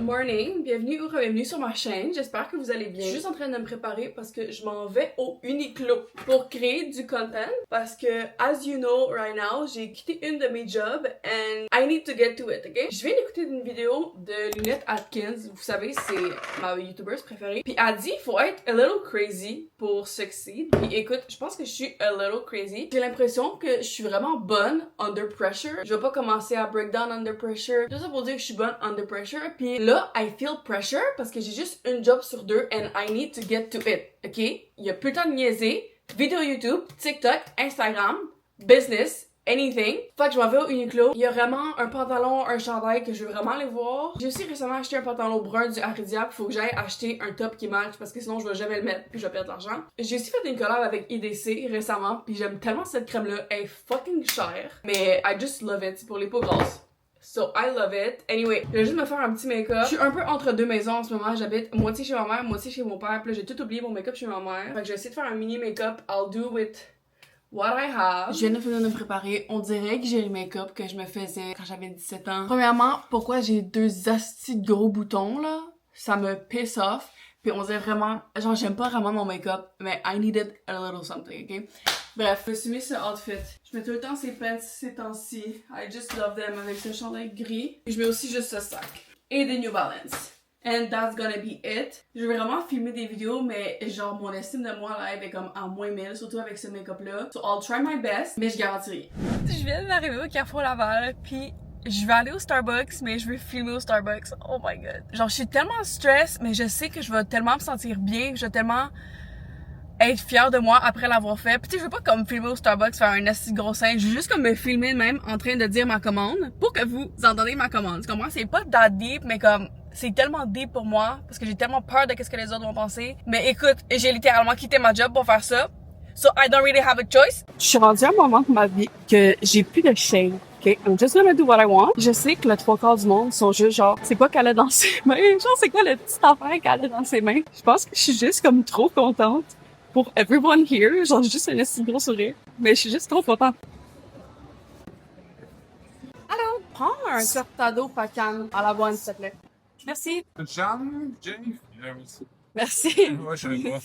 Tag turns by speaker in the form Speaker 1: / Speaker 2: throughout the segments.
Speaker 1: morning, bienvenue ou bienvenue sur ma chaîne, j'espère que vous allez bien. Je suis juste en train de me préparer parce que je m'en vais au Uniqlo pour créer du content parce que, as you know right now, j'ai quitté une de mes jobs and I need to get to it, ok? Je viens d'écouter une vidéo de Lunette Atkins, vous savez, c'est ma youtubeuse préférée, puis elle dit faut être a little crazy pour succeed. Puis écoute, je pense que je suis a little crazy. J'ai l'impression que je suis vraiment bonne under pressure. Je vais pas commencer à break down under pressure. Tout ça pour dire que je suis bonne under pressure. Puis là, I feel pressure parce que j'ai juste une job sur deux and I need to get to it. Ok? Il y a plus le temps de niaiser. Vidéo YouTube, TikTok, Instagram, business, anything. Fait que je m'en vais au Uniqlo. Il y a vraiment un pantalon, un chandail que je veux vraiment aller voir. J'ai aussi récemment acheté un pantalon brun du Aridia. Faut que j'aille acheter un top qui match parce que sinon je vais jamais le mettre puis je vais perdre de l'argent. J'ai aussi fait une collab avec IDC récemment puis j'aime tellement cette crème là. Elle est fucking chère. Mais I just love it. C'est pour les peaux grasses. So, I love it. Anyway, je vais juste me faire un petit make-up. Je suis un peu entre deux maisons en ce moment. J'habite moitié chez ma mère, moitié chez mon père. Puis là, j'ai tout oublié mon make-up chez ma mère. Fait que je vais essayer de faire un mini make-up. I'll do with what I have. Je viens de finir de me préparer. On dirait que j'ai le make-up que je me faisais quand j'avais 17 ans. Premièrement, pourquoi j'ai deux astis de gros boutons, là? Ça me piss off. Puis on dirait vraiment... Genre, j'aime pas vraiment mon make-up, mais I needed a little something, ok? Bref, je me suis mis ce outfit. Je mets tout le temps ces pants ces temps-ci. I just love them avec ce chandail gris. Et je mets aussi juste ce sac. Et des New Balance. And that's gonna be it. Je vais vraiment filmer des vidéos, mais genre mon estime de moi là, elle est comme à moins 1000, surtout avec ce make-up-là. So I'll try my best, mais je garantis rien. Je viens d'arriver au Carrefour Laval, puis je vais aller au Starbucks, mais je vais filmer au Starbucks. Oh my god. Genre, je suis tellement stress, mais je sais que je vais tellement me sentir bien, je vais tellement être fière de moi après l'avoir fait. Puis tu sais, je veux pas comme filmer au Starbucks, faire un assez gros sein. Je veux juste comme me filmer même en train de dire ma commande pour que vous entendez ma commande. Tu comprends? C'est pas that deep, mais comme c'est tellement deep pour moi parce que j'ai tellement peur de ce que les autres vont penser. Mais écoute, j'ai littéralement quitté ma job pour faire ça. So I don't really have a choice. Je suis rendue à un moment de ma vie que j'ai plus de shame. OK, I'm just gonna do what I want. Je sais que le trois quarts du monde sont juste genre, c'est quoi qu'elle a dans ses mains? Genre, c'est quoi le petit affaire qu'elle a dans ses mains? Je pense que je suis juste comme trop contente pour everyone here. Genre, juste un assez gros sourire. Mais je suis juste trop contente. Alors, prends un cortado Pacan à la bonne, s'il te plaît. Merci.
Speaker 2: John, Jay,
Speaker 1: Merci.
Speaker 2: moi je vais voir.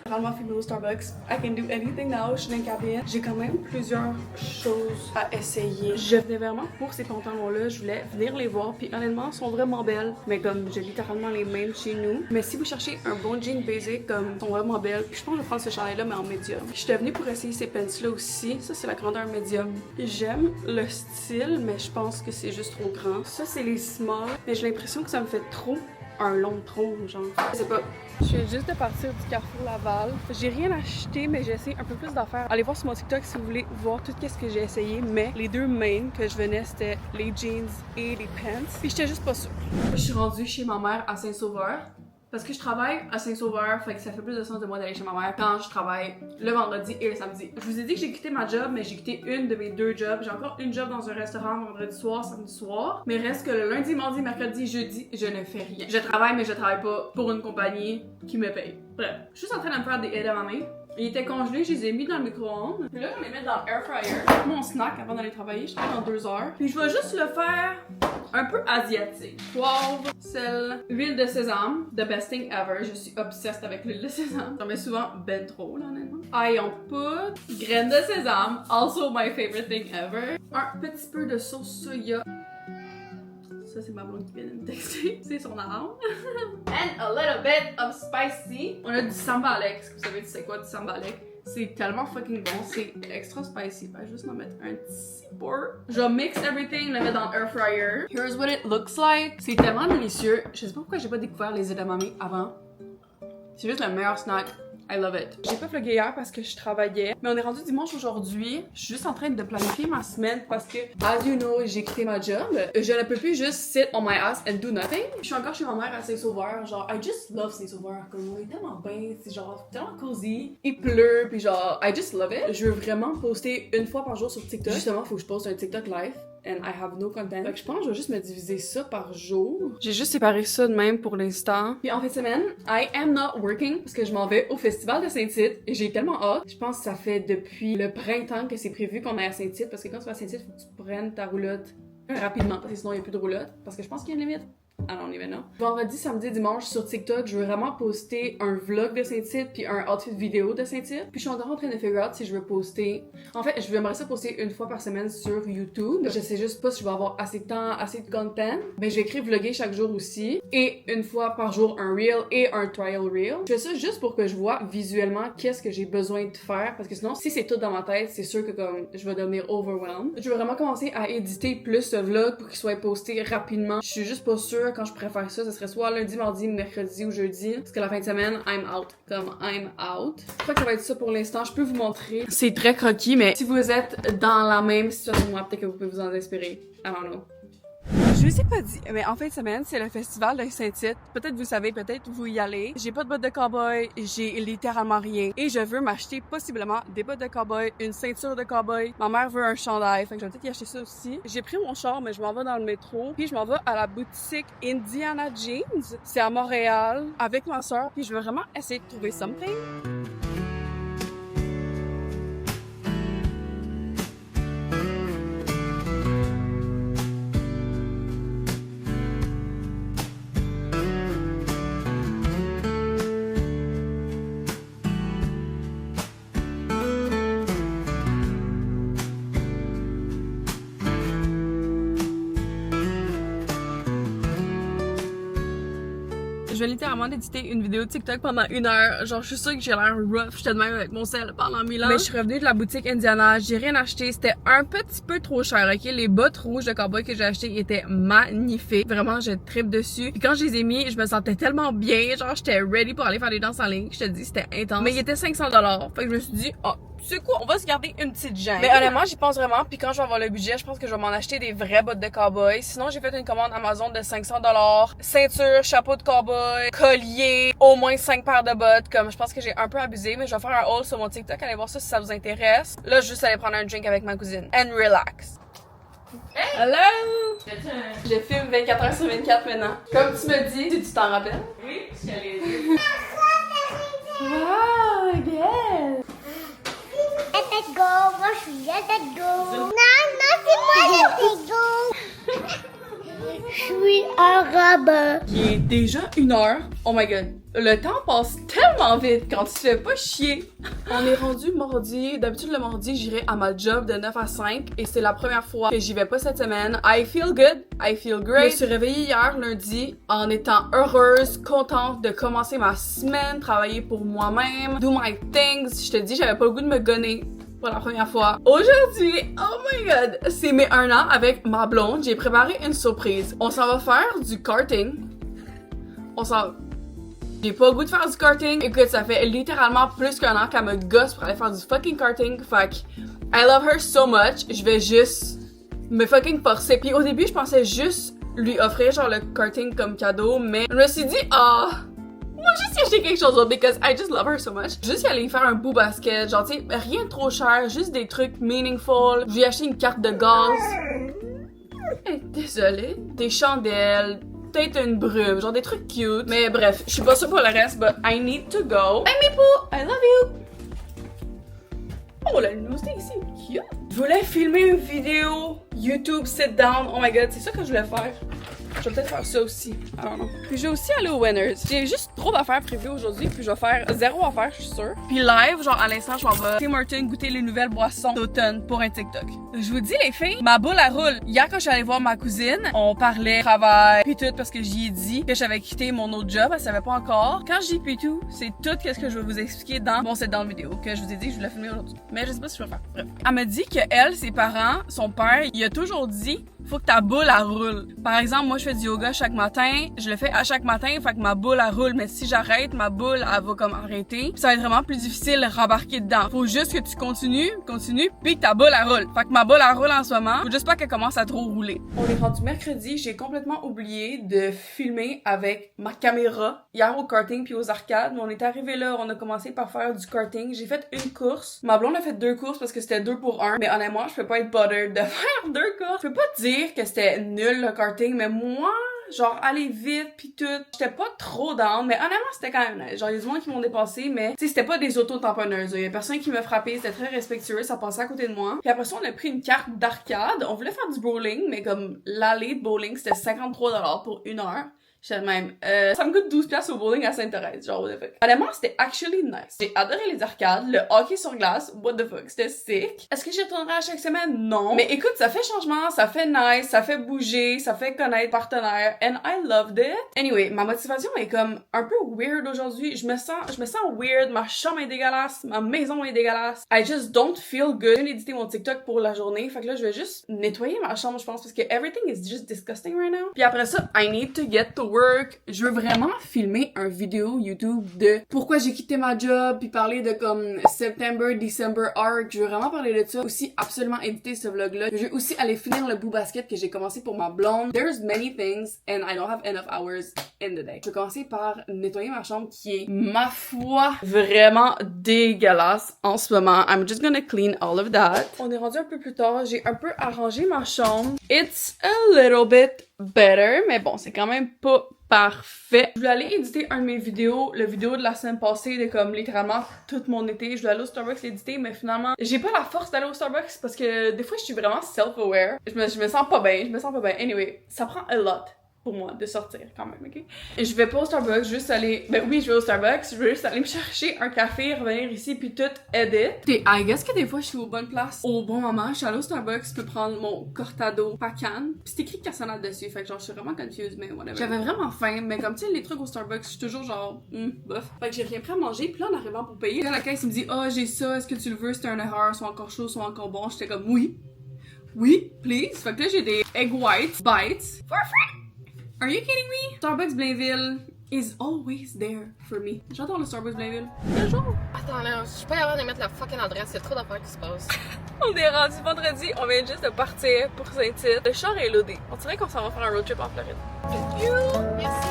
Speaker 1: Vraiment filmé au Starbucks. I can do anything now. Je suis dans une cabine. J'ai quand même plusieurs choses à essayer. Je venais vraiment pour ces pantalons-là. Je voulais venir les voir. Puis honnêtement, ils sont vraiment belles. Mais comme j'ai littéralement les mêmes chez nous. Mais si vous cherchez un bon jean basic, comme ils sont vraiment belles. Puis je pense que je vais prendre ce chandail-là, mais en médium. J'étais venue pour essayer ces pants-là aussi. Ça, c'est la grandeur médium. J'aime le style, mais je pense que c'est juste trop grand. Ça, c'est les small. Mais j'ai l'impression que ça me fait trop un long tronc, genre. Je sais pas. Je viens juste de partir du Carrefour Laval. J'ai rien acheté, mais j'ai essayé un peu plus d'affaires. Allez voir sur mon TikTok si vous voulez voir tout ce que j'ai essayé. Mais les deux mains que je venais, c'était les jeans et les pants. Puis j'étais juste pas sûre. Je suis rendue chez ma mère à Saint-Sauveur. Parce que je travaille à Saint-Sauveur, fait que ça fait plus de sens de moi d'aller chez ma mère quand je travaille le vendredi et le samedi. Je vous ai dit que j'ai quitté ma job, mais j'ai quitté une de mes deux jobs. J'ai encore une job dans un restaurant vendredi soir, samedi soir. Mais reste que le lundi, mardi, mercredi, jeudi, je ne fais rien. Je travaille, mais je travaille pas pour une compagnie qui me paye. Bref, je suis juste en train de me faire des edamame. Ils étaient congelés, je les ai mis dans le micro-ondes. Puis là, je vais les mettre dans l'air fryer. Mon snack avant d'aller travailler, je travaille dans 2 heures. Puis je vais juste le faire un peu asiatique. Poivre, sel, huile de sésame, the best thing ever. Je suis obsessed avec l'huile de sésame. J'en mets souvent ben trop, là, honnêtement. Ail en poudre, graines de sésame, also my favorite thing ever. Un petit peu de sauce soya. Ça, c'est ma blonde qui vient de me texter. C'est son arme. And a little bit of spicy. On a du sambalek. Est-ce que vous savez c'est quoi du sambalek? C'est tellement fucking bon. C'est extra spicy. Je vais juste en mettre un petit peu. Je vais mix everything, le mettre dans l'air fryer. Here's what it looks like. C'est tellement délicieux. Je sais pas pourquoi j'ai pas découvert les edamame avant. C'est juste le meilleur snack. I love it. J'ai pas vlogué hier parce que je travaillais, mais on est rendu dimanche aujourd'hui. Je suis juste en train de planifier ma semaine parce que, as you know, j'ai quitté ma job. Je ne peux plus juste sit on my ass and do nothing. Je suis encore chez ma mère à Saint-Sauveur. Genre, I just love Saint-Sauveur. Comme on est tellement bien, c'est genre tellement cozy. Il pleut, puis genre, I just love it. Je veux vraiment poster une fois par jour sur TikTok. Justement, faut que je poste un TikTok live. And I have no content. Fait que je pense que je vais juste me diviser ça par jour. J'ai juste séparé ça de même pour l'instant. Puis en fin de semaine, I am not working parce que je m'en vais au festival de Saint-Tite et j'ai tellement hâte. Je pense que ça fait depuis le printemps que c'est prévu qu'on aille à Saint-Tite parce que quand tu vas à Saint-Tite, faut que tu prennes ta roulotte rapidement parce que sinon il n'y a plus de roulotte. Parce que je pense qu'il y a une limite. I don't even know. Vendredi, samedi, dimanche sur TikTok, je veux vraiment poster un vlog de Saint-Tite puis un outfit vidéo de Saint-Tite. Puis je suis encore en train de figure out si je veux poster. En fait, je aimerais ça poster une fois par semaine sur YouTube. Je sais juste pas si je vais avoir assez de temps, assez de content. Ben, je vais écrire vlogger chaque jour aussi. Et une fois par jour, un reel et un trial reel. Je fais ça juste pour que je vois visuellement qu'est-ce que j'ai besoin de faire. Parce que sinon, si c'est tout dans ma tête, c'est sûr que comme je vais devenir overwhelmed. Je veux vraiment commencer à éditer plus ce vlog pour qu'il soit posté rapidement. Je suis juste pas sûre quand je pourrais faire ça. Ce serait soit lundi, mardi, mercredi ou jeudi. Parce que la fin de semaine, I'm out. Comme I'm out. Je crois que ça va être ça pour l'instant. Je peux vous montrer. C'est très croquis, mais si vous êtes dans la même situation que moi, peut-être que vous pouvez vous en inspirer. I don't know. Je vous ai pas dit, mais en fin de semaine, c'est le festival de Saint-Tite. Peut-être vous savez, peut-être vous y allez. J'ai pas de bottes de cowboy, j'ai littéralement rien. Et je veux m'acheter possiblement des bottes de cowboy, une ceinture de cowboy. Ma mère veut un chandail, fait que je vais peut-être y acheter ça aussi. J'ai pris mon char, mais je m'en vais dans le métro. Puis je m'en vais à la boutique Indiana Jeans. C'est à Montréal, avec ma soeur. Puis je veux vraiment essayer de trouver something. Je vais littéralement éditer une vidéo TikTok pendant 1 heure. Genre, je suis sûre que j'ai l'air rough. J'étais de même avec mon sel pendant 1000 ans. Mais je suis revenue de la boutique Indiana. J'ai rien acheté. C'était un petit peu trop cher, ok? Les bottes rouges de cowboy que j'ai achetées étaient magnifiques. Vraiment, je tripe dessus. Puis quand je les ai mis, je me sentais tellement bien. Genre, j'étais ready pour aller faire des danses en ligne. Je te dis, c'était intense. Mais il était 500$. Fait que je me suis dit, oh, c'est quoi? On va se garder une petite gêne. Mais honnêtement, j'y pense vraiment. Puis quand je vais avoir le budget, je pense que je vais m'en acheter des vraies bottes de cowboy. Sinon, j'ai fait une commande Amazon de 500$. Ceinture, chapeau de cowboy, collier, au moins 5 paires de bottes. Comme je pense que j'ai un peu abusé, mais je vais faire un haul sur mon TikTok. Allez voir ça si ça vous intéresse. Là, juste aller prendre un drink avec ma cousine. And relax. Hey! Hello! Je filme 24h/24 maintenant. Comme tu me dis, tu t'en rappelles?
Speaker 2: Oui, je suis allée dire.
Speaker 1: Wow, belle!
Speaker 3: Let go, moi je suis let go. Non, non, c'est moi let go. Je suis arabe.
Speaker 1: Il est déjà 1 heure. Oh my god. Le temps passe tellement vite quand tu te fais pas chier. On est rendu mardi. D'habitude, le mardi, j'irai à ma job de 9 à 5 et c'est la première fois que j'y vais pas cette semaine. I feel good. I feel great. Je me suis réveillée hier, lundi, en étant heureuse, contente de commencer ma semaine, travailler pour moi-même, do my things. Je te dis, j'avais pas le goût de me gonner. Pour la première fois. Aujourd'hui, oh my god, c'est mes 1 an avec ma blonde. J'ai préparé une surprise. On s'en va faire du karting. J'ai pas le goût de faire du karting. Écoute, ça fait littéralement plus qu'1 an qu'elle me gosse pour aller faire du fucking karting. Fait que, I love her so much. Je vais juste me fucking forcer. Puis au début, je pensais juste lui offrir genre le karting comme cadeau, mais je me suis dit, moi, juste y acheter quelque chose d'autre because I just love her so much. Juste y aller faire un beau basket, genre, tu sais, rien de trop cher, juste des trucs meaningful. Je lui ai acheté une carte de gaz. Désolée. Des chandelles, peut-être une brume, genre des trucs cute. Mais bref, je suis pas sûre pour le reste, but I need to go. Hey, Mipou, I love you! Oh, la luminosité ici est cute. Je voulais filmer une vidéo YouTube sit down. Oh my god, c'est ça que je voulais faire. Je vais peut-être faire ça aussi. I don't know. Puis je vais aussi aller au Winners. J'ai juste trop d'affaires prévues aujourd'hui, puis je vais faire 0 affaires, je suis sûre. Puis live, genre à l'instant, je m'en vais Tim Hortons goûter les nouvelles boissons d'automne pour un TikTok. Je vous dis les filles, ma boule à roule. Hier quand je suis allée voir ma cousine, on parlait travail, puis tout parce que j'y ai dit que j'avais quitté mon autre job, elle savait pas encore. Quand je dis puis tout, c'est tout ce que je vais vous expliquer c'est dans la vidéo que je vous ai dit que je voulais filmer aujourd'hui. Mais je sais pas si je vais faire. Bref. Elle me dit que elle, ses parents, son père, il a toujours dit faut que ta boule elle roule. Par exemple, moi je fais du yoga chaque matin, je le fais à chaque matin, fait que ma boule elle roule, mais si j'arrête, ma boule elle va comme arrêter. Puis ça va être vraiment plus difficile de rembarquer dedans. Faut juste que tu continues, puis que ta boule elle roule. Fait que ma boule elle roule en ce moment, faut juste pas qu'elle commence à trop rouler. On est rendu mercredi, j'ai complètement oublié de filmer avec ma caméra hier au karting puis aux arcades. On est arrivé là, on a commencé par faire du karting. J'ai fait une course. Ma blonde a fait 2 courses parce que c'était 2 pour 1. Mais honnêtement, je peux pas être bothered de faire 2 courses. Je peux pas te dire que c'était nul le karting, mais moi, genre aller vite pis tout. J'étais pas trop down, mais honnêtement c'était quand même nice. Genre il y a du monde qui m'ont dépassé, mais tu sais c'était pas des auto-tamponneuses. Il y a personne qui m'a frappé, c'était très respectueux, ça passait à côté de moi. Puis après ça on a pris une carte d'arcade, on voulait faire du bowling, mais comme l'allée de bowling c'était 53$ pour 1 heure. J'étais de même, ça me coûte 12$ au bowling à Sainte-Thérèse, genre, what the fuck. Honnêtement, c'était actually nice. J'ai adoré les arcades, le hockey sur glace, what the fuck, c'était sick. Est-ce que j'y retournerai à chaque semaine? Non. Mais écoute, ça fait changement, ça fait nice, ça fait bouger, ça fait connaître partenaires, and I loved it. Anyway, ma motivation est comme un peu weird aujourd'hui. Je me sens weird, ma chambre est dégueulasse, ma maison est dégueulasse. I just don't feel good. Je viens d'éditer mon TikTok pour la journée, fait que là, je vais juste nettoyer ma chambre, je pense, parce que everything is just disgusting right now. Puis après ça, I need to get to work. Je veux vraiment filmer un vidéo YouTube de pourquoi j'ai quitté ma job puis parler de comme September, December arc. Je veux vraiment parler de ça. Aussi absolument éditer ce vlog-là. Je veux aussi aller finir le bout basket que j'ai commencé pour ma blonde. There's many things and I don't have enough hours in the day. Je vais commencer par nettoyer ma chambre qui est, ma foi, vraiment dégueulasse en ce moment. I'm just gonna clean all of that. On est rendu un peu plus tard. J'ai un peu arrangé ma chambre. It's a little bit better, mais bon, c'est quand même pas parfait. Je voulais aller éditer un de mes vidéos, le vidéo de la semaine passée, de comme littéralement tout mon été. Je voulais aller au Starbucks l'éditer, mais finalement, j'ai pas la force d'aller au Starbucks parce que des fois, je suis vraiment self-aware. Je me sens pas bien, Anyway, ça prend a lot pour moi de sortir quand même, ok? Je vais pas au Starbucks, juste aller... Ben oui, je vais au Starbucks, je vais juste aller me chercher un café, revenir ici, puis tout edit. Et I guess que des fois, je suis aux bonnes places, au bon moment. Je suis allée au Starbucks, je peux prendre mon cortado Pacan, pis c'est écrit Cassonade dessus, fait que genre, je suis vraiment confused, mais whatever. J'avais vraiment faim, mais comme tu sais, les trucs au Starbucks, je suis toujours genre, bof. Fait que j'ai rien pris à manger, puis là, en arrivant pour payer, à la caisse, il me dit, j'ai ça, est-ce que tu le veux, c'est un erreur, soit encore chaud, soit encore bon. J'étais comme, oui, please. Fait que là, j'ai des egg white bites. For free! Are you kidding me? Starbucks Blainville is always there for me. J'adore le Starbucks Blainville. Toujours.
Speaker 2: Attends là, je suis pas capable de mettre la fucking adresse, il y a trop d'affaires qui se passent.
Speaker 1: On est rendu vendredi, on vient juste de partir pour Saint-Tite. Le char est loadé. On dirait qu'on s'en va faire un road trip en Floride.
Speaker 2: Thank you! Merci!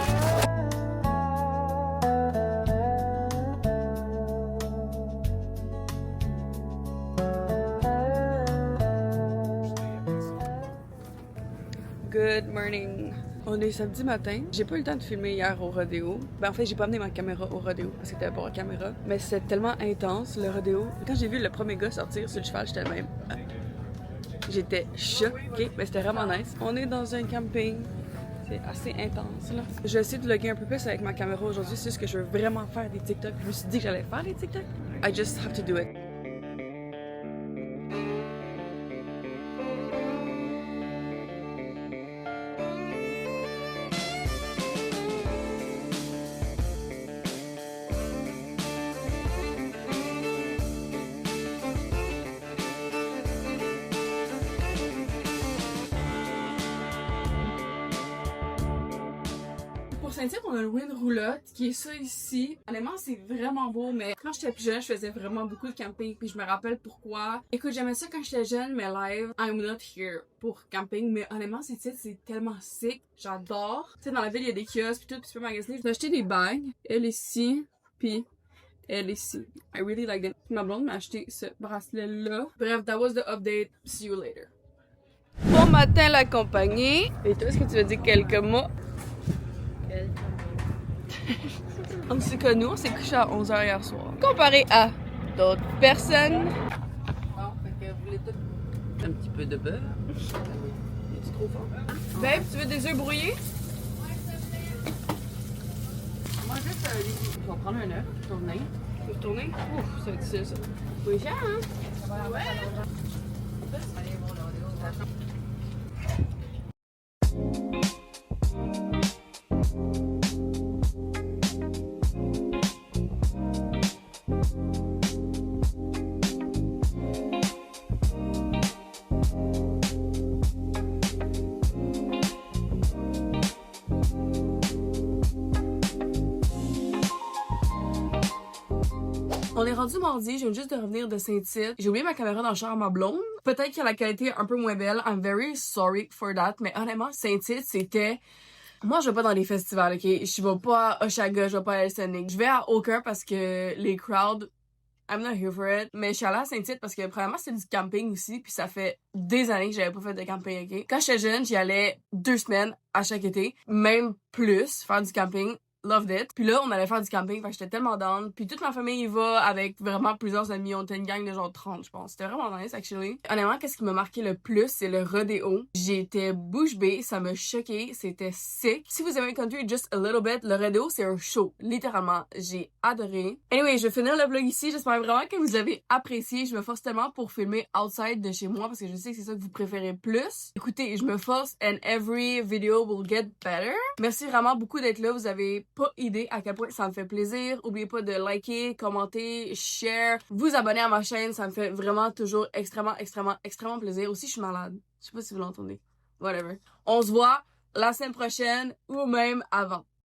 Speaker 1: Good morning. On est samedi matin. J'ai pas eu le temps de filmer hier au rodéo. Ben en fait, j'ai pas amené ma caméra au rodéo parce que t'avais pas de caméra. Mais c'était tellement intense le rodéo. Quand j'ai vu le premier gars sortir sur le cheval, j'étais même. J'étais choquée, mais c'était vraiment nice. On est dans un camping. C'est assez intense là. Je vais essayer de vlogger un peu plus avec ma caméra aujourd'hui. C'est juste que je veux vraiment faire des TikTok. Je me suis dit que j'allais faire des TikTok. I just have to do it. Pour Saint-Tite, on a loué une roulotte qui est ça ici. Honnêtement, c'est vraiment beau, mais quand j'étais plus jeune, je faisais vraiment beaucoup de camping, puis je me rappelle pourquoi. Écoute, j'aimais ça quand j'étais jeune, mais live, I'm not here pour camping, mais honnêtement, Saint-Tite, c'est tellement sick. J'adore. Tu sais, dans la ville, il y a des kiosques, puis tout, puis tu peux magasiner. J'ai acheté des bagues. Elle ici, puis elle ici. I really like them. Ma blonde m'a acheté ce bracelet-là. Bref, that was the update. See you later. Bon matin, la compagnie. Et toi, est-ce que tu veux dire quelques mots? On s'est connus, on s'est couché à 11h hier soir. Comparé à d'autres personnes.
Speaker 2: Bon, fait que vous voulez tout un petit peu de beurre.
Speaker 1: C'est trop fort. Babe, tu veux des œufs brouillés?
Speaker 2: Moi, juste, je vais prendre un œuf, tourner.
Speaker 1: Tu veux retourner? Ouf, ça va être difficile ça. Oui, cher, hein?
Speaker 2: Ouais. Allez, bon, là, on est dans la chambre.
Speaker 1: On est rendu mardi, je viens juste de revenir de Saint-Tite. J'ai oublié ma caméra dans le char à ma blonde. Peut-être que la qualité est un peu moins belle. I'm very sorry for that. Mais honnêtement, Saint-Tite, c'était... Moi, je vais pas dans les festivals, ok? Je vais pas à Oshaga, je vais pas à Elsenic. Je vais à aucun parce que les crowds I'm not here for it. Mais je suis allée à Saint-Tite parce que premièrement c'est du camping aussi, puis ça fait des années que j'avais pas fait de camping, ok? Quand j'étais jeune, j'y allais 2 semaines à chaque été, même plus, faire du camping. Loved it. Puis là, on allait faire du camping, fait que j'étais tellement down. Puis toute ma famille y va avec vraiment plusieurs amis. On était une gang de genre 30, je pense. C'était vraiment nice, actually. Honnêtement, qu'est-ce qui m'a marqué le plus, c'est le rodéo. J'étais bouche bée, ça m'a choqué, c'était sick. Si vous aimez le country just a little bit, le rodéo, c'est un show. Littéralement, j'ai adoré. Anyway, je vais finir le vlog ici. J'espère vraiment que vous avez apprécié. Je me force tellement pour filmer outside de chez moi parce que je sais que c'est ça que vous préférez plus. Écoutez, je me force and every video will get better. Merci vraiment beaucoup d'être là. Vous avez pas idée à quel point ça me fait plaisir. Oubliez pas de liker, commenter, share, vous abonner à ma chaîne. Ça me fait vraiment toujours extrêmement plaisir. Aussi, je suis malade. Je sais pas si vous l'entendez. Whatever. On se voit la semaine prochaine ou même avant.